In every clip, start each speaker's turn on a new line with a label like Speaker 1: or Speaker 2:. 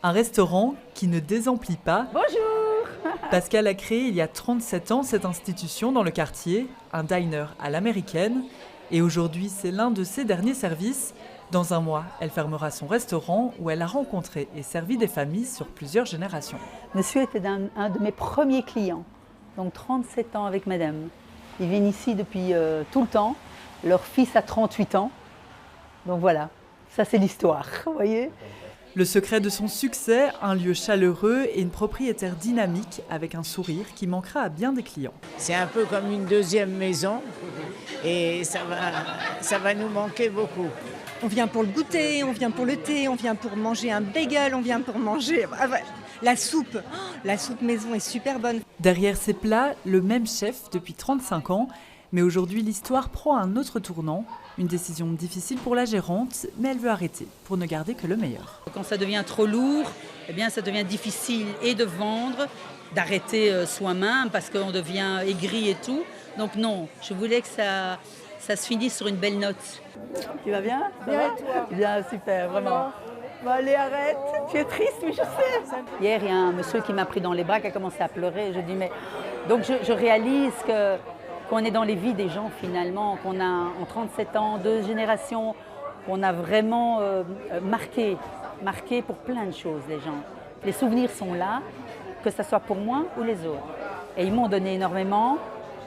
Speaker 1: Un restaurant qui ne désemplit pas.
Speaker 2: Bonjour.
Speaker 1: Pascal a créé il y a 37 ans cette institution dans le quartier, un diner à l'américaine. Et aujourd'hui, c'est l'un de ses derniers services. Dans un mois, elle fermera son restaurant où elle a rencontré et servi des familles sur plusieurs générations.
Speaker 2: Monsieur était un de mes premiers clients, donc 37 ans avec madame. Ils viennent ici depuis tout le temps. Leur fils a 38 ans. Donc voilà, ça c'est l'histoire, vous voyez.
Speaker 1: Le secret de son succès, un lieu chaleureux et une propriétaire dynamique avec un sourire qui manquera à bien des clients.
Speaker 3: C'est un peu comme une deuxième maison et ça va nous manquer beaucoup.
Speaker 4: On vient pour le goûter, on vient pour le thé, on vient pour manger un bagel, on vient pour manger la soupe. La soupe maison est super bonne.
Speaker 1: Derrière ces plats, le même chef depuis 35 ans. Mais aujourd'hui, l'histoire prend un autre tournant. Une décision difficile pour la gérante, mais elle veut arrêter pour ne garder que le meilleur.
Speaker 5: Quand ça devient trop lourd, eh bien, ça devient difficile et de vendre, d'arrêter soi-même parce qu'on devient aigri et tout. Donc non, je voulais que ça se finisse sur une belle note.
Speaker 2: Tu vas bien? Bien et toi? Bien, super, vraiment. Bon, allez, arrête. Tu es triste, oui, je sais. Hier, il y a un monsieur qui m'a pris dans les bras, qui a commencé à pleurer. Je dis, mais... Donc, je réalise qu'on est dans les vies des gens, finalement, qu'on a, en 37 ans, 2 générations, qu'on a vraiment marqué pour plein de choses, les gens. Les souvenirs sont là, que ce soit pour moi ou les autres. Et ils m'ont donné énormément,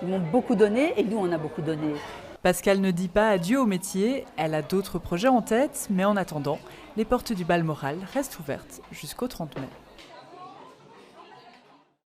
Speaker 2: ils m'ont beaucoup donné, et nous, on a beaucoup donné.
Speaker 1: Pascal ne dit pas adieu au métier, elle a d'autres projets en tête, mais en attendant, les portes du Balmoral restent ouvertes jusqu'au 30 mai.